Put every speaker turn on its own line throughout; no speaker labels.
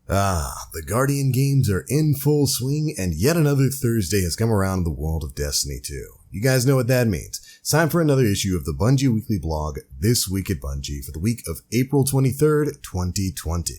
The Guardian games are in full swing, and yet another Thursday has come around in the world of Destiny 2. You guys know what that means. It's time for another issue of the Bungie Weekly Blog, This Week at Bungie, for the week of April 23rd, 2020.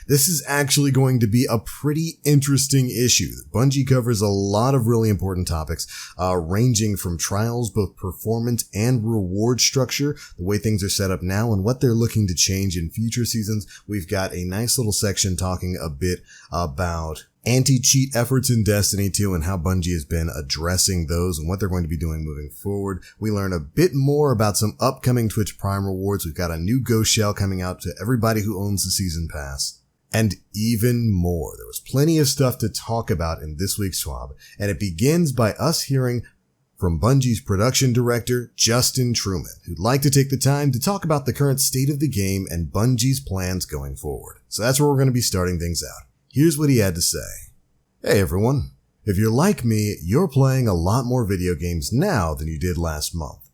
This is actually going to be a pretty interesting issue. Bungie covers a lot of really important topics, ranging from Trials, both performance and reward structure, the way things are set up now, and what they're looking to change in future seasons. We've got a nice little section talking a bit about anti-cheat efforts in Destiny 2 and how Bungie has been addressing those and what they're going to be doing moving forward. We learn a bit more about some upcoming Twitch Prime rewards. We've got a new Ghost Shell coming out to everybody who owns the Season Pass. And even more. There was plenty of stuff to talk about in this week's Schwab, and it begins by us hearing from Bungie's production director, Justin Truman, who'd like to take the time to talk about the current state of the game and Bungie's plans going forward. So that's where we're going to be starting things out. Here's what he had to say. Hey everyone. If you're like me, you're playing a lot more video games now than you did last month.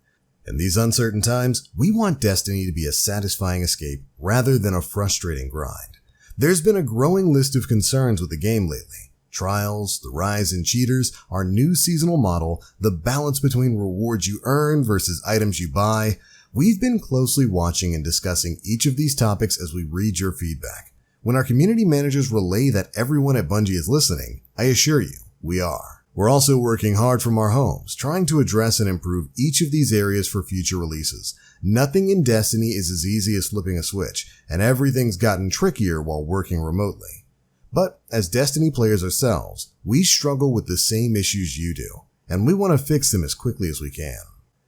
In these uncertain times, we want Destiny to be a satisfying escape rather than a frustrating grind. There's been a growing list of concerns with the game lately. Trials, the rise in cheaters, our new seasonal model, the balance between rewards you earn versus items you buy. We've been closely watching and discussing each of these topics as we read your feedback. When our community managers relay that everyone at Bungie is listening, I assure you, we are. We're also working hard from our homes, trying to address and improve each of these areas for future releases. Nothing in Destiny is as easy as flipping a switch, and everything's gotten trickier while working remotely. But as Destiny players ourselves, we struggle with the same issues you do, and we want to fix them as quickly as we can.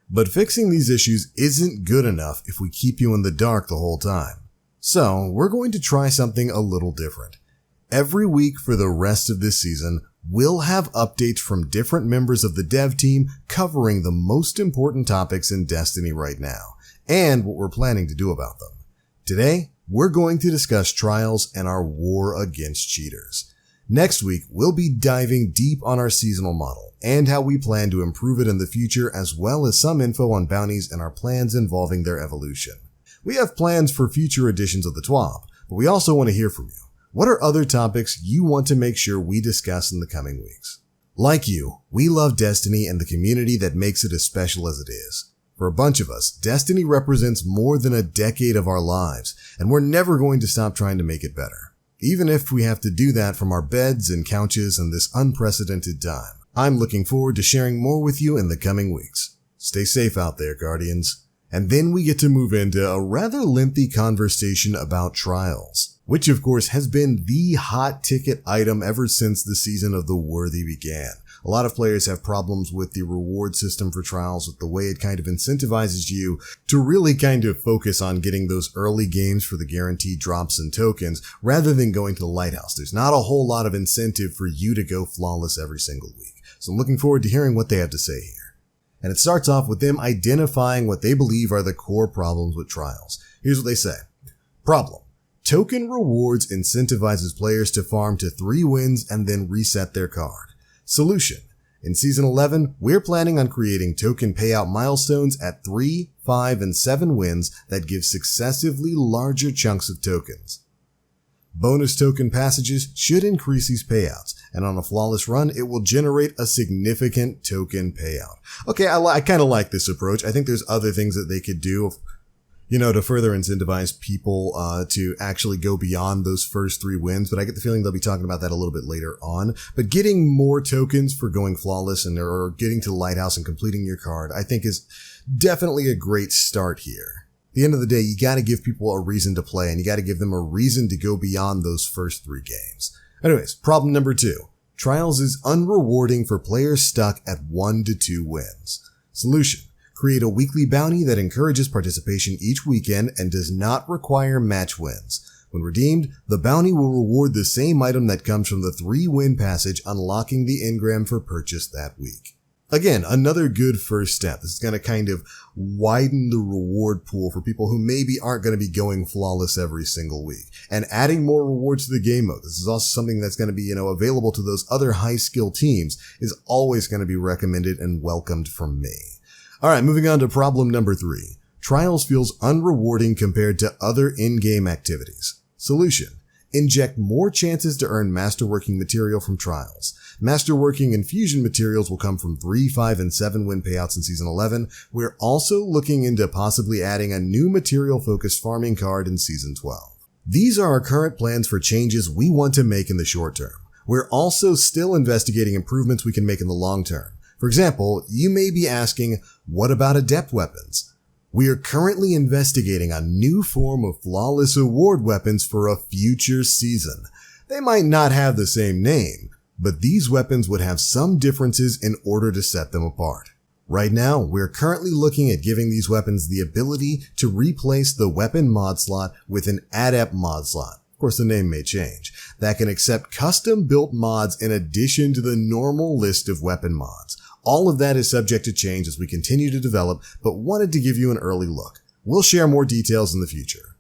But fixing these issues isn't good enough if we keep you in the dark the whole time. So, we're going to try something a little different. Every week for the rest of this season, we'll have updates from different members of the dev team covering the most important topics in Destiny right now, and what we're planning to do about them. Today, we're going to discuss Trials and our war against cheaters. Next week, we'll be diving deep on our seasonal model and how we plan to improve it in the future, as well as some info on bounties and our plans involving their evolution. We have plans for future editions of the TWAB, but we also want to hear from you. What are other topics you want to make sure we discuss in the coming weeks? Like you, we love Destiny and the community that makes it as special as it is. For a bunch of us, Destiny represents more than a decade of our lives, and we're never going to stop trying to make it better. Even if we have to do that from our beds and couches in this unprecedented time. I'm looking forward to sharing more with you in the coming weeks. Stay safe out there, Guardians. And then we get to move into a rather lengthy conversation about Trials, which of course has been the hot ticket item ever since the Season of the Worthy began. A lot of players have problems with the reward system for Trials, with the way it kind of incentivizes you to really kind of focus on getting those early games for the guaranteed drops and tokens rather than going to the Lighthouse. There's not a whole lot of incentive for you to go flawless every single week. So I'm looking forward to hearing what they have to say here. And it starts off with them identifying what they believe are the core problems with Trials. Here's what they say. Problem. Token rewards incentivizes players to farm to 3 wins and then reset their card. Solution. In Season 11, we're planning on creating token payout milestones at 3, 5, and 7 wins that give successively larger chunks of tokens. Bonus token passages should increase these payouts, and on a flawless run, it will generate a significant token payout. Okay, I kind of like this approach. I think there's other things that they could do, to further incentivize people to actually go beyond those first 3 wins, but I get the feeling they'll be talking about that a little bit later on. But getting more tokens for going flawless or getting to the Lighthouse and completing your card, I think is definitely a great start here. At the end of the day, you got to give people a reason to play, and you got to give them a reason to go beyond those first 3 games. Anyways, problem number 2. Trials is unrewarding for players stuck at 1 to 2 wins. Solution. Create a weekly bounty that encourages participation each weekend and does not require match wins. When redeemed, the bounty will reward the same item that comes from the 3-win passage, unlocking the engram for purchase that week. Again, another good first step. This is going to kind of widen the reward pool for people who maybe aren't going to be going flawless every single week. And adding more rewards to the game mode. This is also something that's going to be, available to those other high skill teams, is always going to be recommended and welcomed from me. Alright, moving on to problem number 3. Trials feels unrewarding compared to other in-game activities. Solution. inject more chances to earn masterworking material from Trials. Masterworking and fusion materials will come from 3, 5, and 7 win payouts in Season 11. We're also looking into possibly adding a new material-focused farming card in Season 12. These are our current plans for changes we want to make in the short term. We're also still investigating improvements we can make in the long term. For example, you may be asking, what about Adept Weapons? We are currently investigating a new form of flawless award weapons for a future season. They might not have the same name, but these weapons would have some differences in order to set them apart. Right now, we're currently looking at giving these weapons the ability to replace the weapon mod slot with an Adept mod slot. Of course, the name may change. That can accept custom-built mods in addition to the normal list of weapon mods. All of that is subject to change as we continue to develop, but wanted to give you an early look. We'll share more details in the future.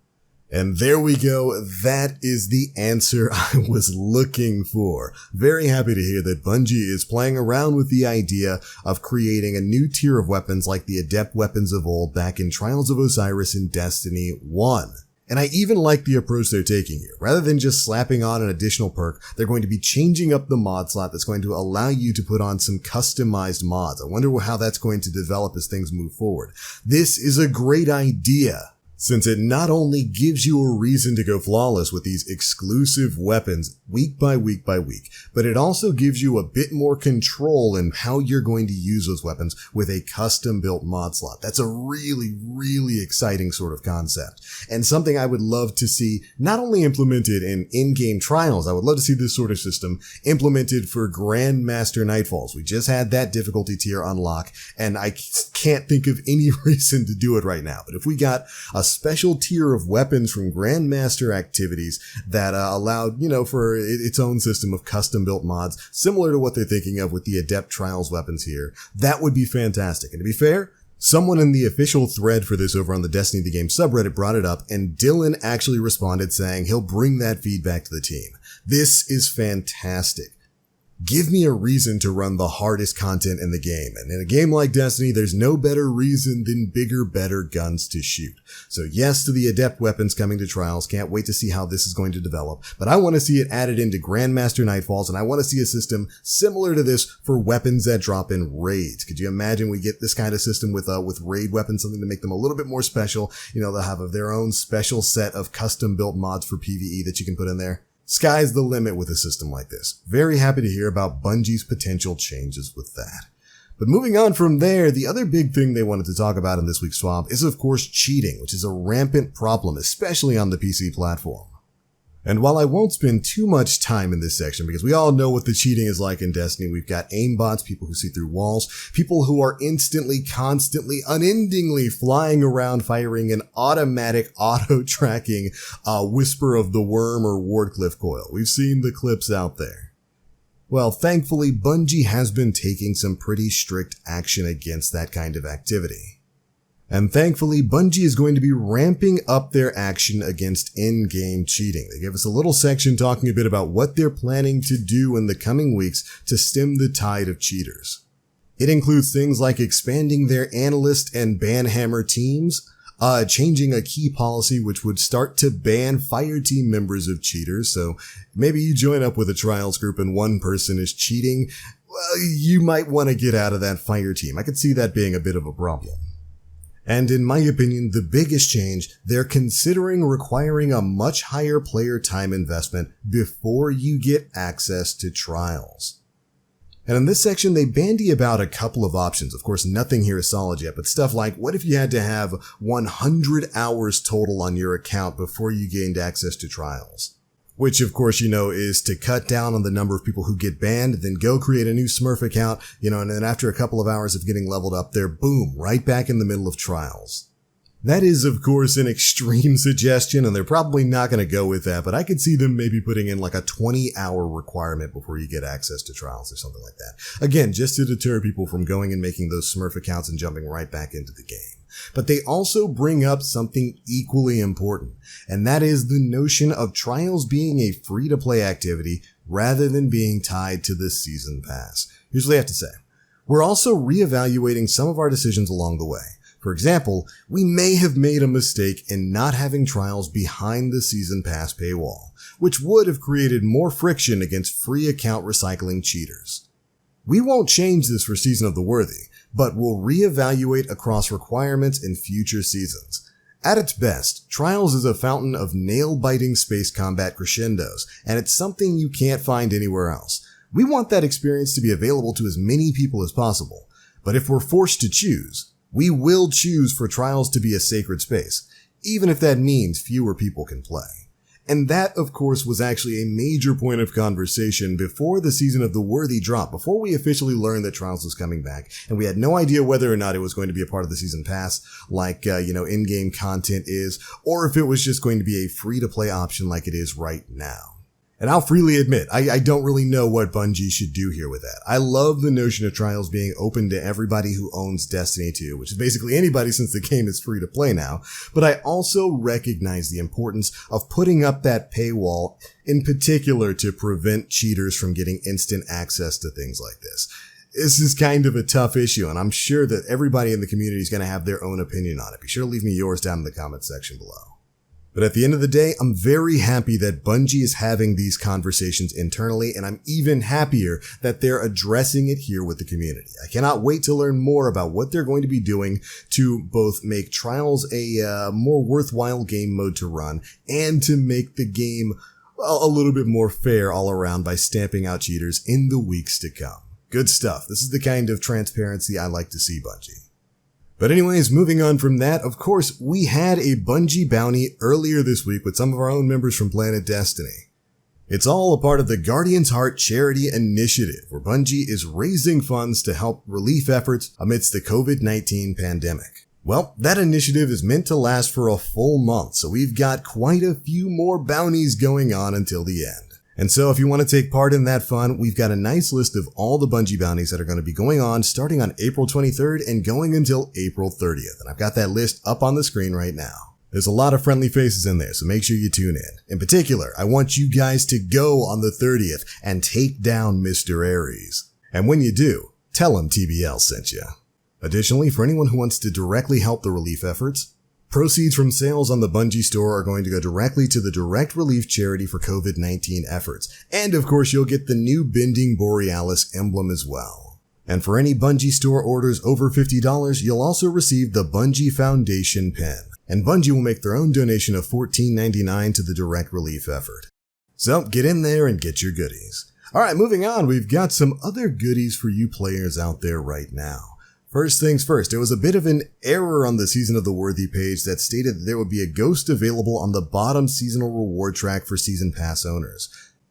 And there we go. That is the answer I was looking for. Very happy to hear that Bungie is playing around with the idea of creating a new tier of weapons like the Adept Weapons of old back in Trials of Osiris in Destiny 1. And I even like the approach they're taking here. Rather than just slapping on an additional perk, they're going to be changing up the mod slot that's going to allow you to put on some customized mods. I wonder how that's going to develop as things move forward. This is a great idea, since it not only gives you a reason to go flawless with these exclusive weapons week by week by week, but it also gives you a bit more control in how you're going to use those weapons with a custom-built mod slot. That's a really, really exciting sort of concept, and something I would love to see not only implemented in in-game Trials. I would love to see this sort of system implemented for Grandmaster Nightfalls. We just had that difficulty tier unlock, and I can't think of any reason to do it right now, but if we got a special tier of weapons from Grandmaster activities that allowed, for its own system of custom-built mods, similar to what they're thinking of with the Adept Trials weapons here, that would be fantastic. And to be fair, someone in the official thread for this over on the Destiny the Game subreddit brought it up, and Dylan actually responded saying he'll bring that feedback to the team. This is fantastic. Give me a reason to run the hardest content in the game, and in a game like Destiny, there's no better reason than bigger, better guns to shoot. So yes to the Adept Weapons coming to Trials, can't wait to see how this is going to develop, but I want to see it added into Grandmaster Nightfalls, and I want to see a system similar to this for weapons that drop in raids. Could you imagine we get this kind of system with raid weapons, something to make them a little bit more special? They'll have their own special set of custom-built mods for PvE that you can put in there. Sky's the limit with a system like this. Very happy to hear about Bungie's potential changes with that. But moving on from there, the other big thing they wanted to talk about in this week's swap is of course cheating, which is a rampant problem, especially on the PC platform. And while I won't spend too much time in this section, because we all know what the cheating is like in Destiny, we've got aimbots, people who see through walls, people who are instantly, constantly, unendingly flying around firing an automatic auto-tracking Whisper of the Worm or Wardcliff coil. We've seen the clips out there. Well, thankfully, Bungie has been taking some pretty strict action against that kind of activity. And thankfully, Bungie is going to be ramping up their action against in-game cheating. They gave us a little section talking a bit about what they're planning to do in the coming weeks to stem the tide of cheaters. It includes things like expanding their analyst and banhammer teams, changing a key policy which would start to ban fire team members of cheaters. So maybe you join up with a Trials group and one person is cheating. Well, you might want to get out of that fire team. I could see that being a bit of a problem. And in my opinion, the biggest change, they're considering requiring a much higher player time investment before you get access to Trials. And in this section, they bandy about a couple of options. Of course, nothing here is solid yet, but stuff like, what if you had to have 100 hours total on your account before you gained access to Trials? Which, of course, is to cut down on the number of people who get banned, then go create a new Smurf account, and then after a couple of hours of getting leveled up, they're boom, right back in the middle of Trials. That is, of course, an extreme suggestion, and they're probably not going to go with that, but I could see them maybe putting in like a 20-hour requirement before you get access to Trials or something like that. Again, just to deter people from going and making those Smurf accounts and jumping right back into the game. But they also bring up something equally important, and that is the notion of Trials being a free-to-play activity rather than being tied to the season pass. Here's what I have to say. We're also reevaluating some of our decisions along the way. For example, we may have made a mistake in not having Trials behind the season pass paywall. which would have created more friction against free account recycling cheaters. We won't change this for Season of the Worthy, but we'll reevaluate across requirements in future seasons. At its best, Trials is a fountain of nail-biting space combat crescendos, and it's something you can't find anywhere else. We want that experience to be available to as many people as possible, but if we're forced to choose, we will choose for Trials to be a sacred space, even if that means fewer people can play. And that, of course, was actually a major point of conversation before the Season of the Worthy drop, before we officially learned that Trials was coming back, and we had no idea whether or not it was going to be a part of the Season Pass, like, in-game content is, or if it was just going to be a free-to-play option like it is right now. And I'll freely admit, I don't really know what Bungie should do here with that. I love the notion of Trials being open to everybody who owns Destiny 2, which is basically anybody since the game is free to play now, but I also recognize the importance of putting up that paywall, in particular to prevent cheaters from getting instant access to things like this. This is kind of a tough issue, and I'm sure that everybody in the community is going to have their own opinion on it. Be sure to leave me yours down in the comments section below. But at the end of the day, I'm very happy that Bungie is having these conversations internally, and I'm even happier that they're addressing it here with the community. I cannot wait to learn more about what they're going to be doing to both make Trials a more worthwhile game mode to run, and to make the game a little bit more fair all around by stamping out cheaters in the weeks to come. Good stuff. This is the kind of transparency I like to see, Bungie. But anyways, moving on from that, of course, we had a Bungie bounty earlier this week with some of our own members from Planet Destiny. It's all a part of the Guardian's Heart Charity Initiative, where Bungie is raising funds to help relief efforts amidst the COVID-19 pandemic. Well, that initiative is meant to last for a full month, so we've got quite a few more bounties going on until the end. And so if you want to take part in that fun, we've got a nice list of all the Bungie bounties that are going to be going on starting on April 23rd and going until April 30th. And I've got that list up on the screen right now. There's a lot of friendly faces in there, so make sure you tune in. In particular, I want you guys to go on the 30th and take down Mr. Ares. And when you do, tell him TBL sent you. Additionally, for anyone who wants to directly help the relief efforts, proceeds from sales on the Bungie store are going to go directly to the Direct Relief Charity for COVID-19 efforts. And of course, you'll get the new Bending Borealis emblem as well. And for any Bungie store orders over $50, you'll also receive the Bungie Foundation pin. And Bungie will make their own donation of $14.99 to the Direct Relief effort. So get in there and get your goodies. Alright, moving on, we've got some other goodies for you players out there right now. First things first, there was a bit of an error on the Season of the Worthy page that stated that there would be a ghost available on the bottom seasonal reward track for Season Pass owners.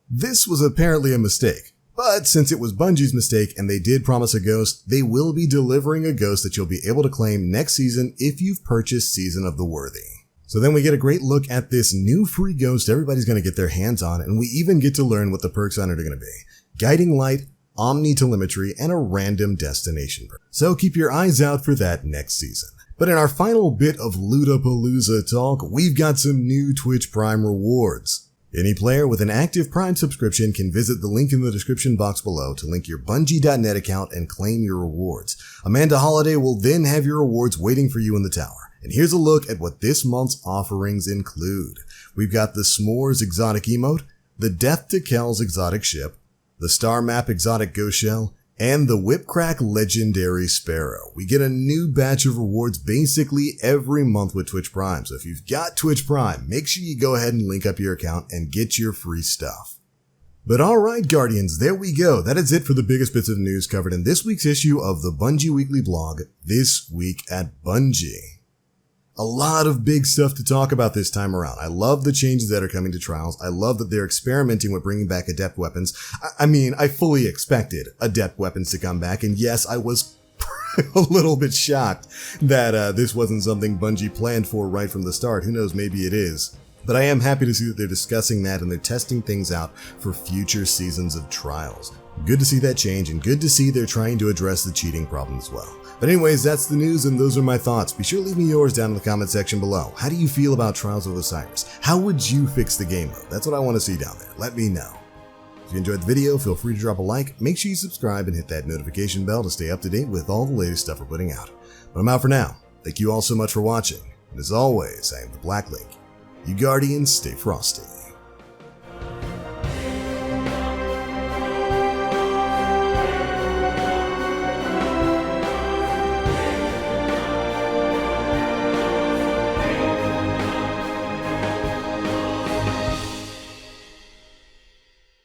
This was apparently a mistake, but since it was Bungie's mistake and they did promise a ghost, they will be delivering a ghost that you'll be able to claim next season if you've purchased Season of the Worthy. So then we get a great look at this new free ghost everybody's going to get their hands on, and we even get to learn what the perks on it are going to be. Guiding Light, Omni-telemetry, and a random destination. So keep your eyes out for that next season. But in our final bit of Lootapalooza talk, we've got some new Twitch Prime rewards. Any player with an active Prime subscription can visit the link in the description box below to link your Bungie.net account and claim your rewards. Amanda Holiday will then have your rewards waiting for you in the tower. And here's a look at what this month's offerings include. We've got the S'mores exotic emote, the Death to Kel's exotic ship, the Star Map exotic ghost shell, and the Whipcrack legendary Sparrow. We get a new batch of rewards basically every month with Twitch Prime, so if you've got Twitch Prime, make sure you go ahead and link up your account and get your free stuff. But alright Guardians, there we go. That is it for the biggest bits of news covered in this week's issue of the Bungie Weekly Blog, This Week at Bungie. A lot of big stuff to talk about this time around. I love the changes that are coming to Trials. I love that they're experimenting with bringing back Adept Weapons. I fully expected Adept Weapons to come back, and yes, I was a little bit shocked that this wasn't something Bungie planned for right from the start. Who knows, maybe it is. But I am happy to see that they're discussing that and they're testing things out for future seasons of Trials. Good to see that change, and good to see they're trying to address the cheating problem as well. But anyways, that's the news and those are my thoughts. Be sure to leave me yours down in the comment section below. How do you feel about Trials of Osiris? How would you fix the game mode? That's what I want to see down there. Let me know. If you enjoyed the video, feel free to drop a like, make sure you subscribe and hit that notification bell to stay up to date with all the latest stuff we're putting out. But I'm out for now. Thank you all so much for watching. And as always, I am the Black Link. You Guardians, stay frosty.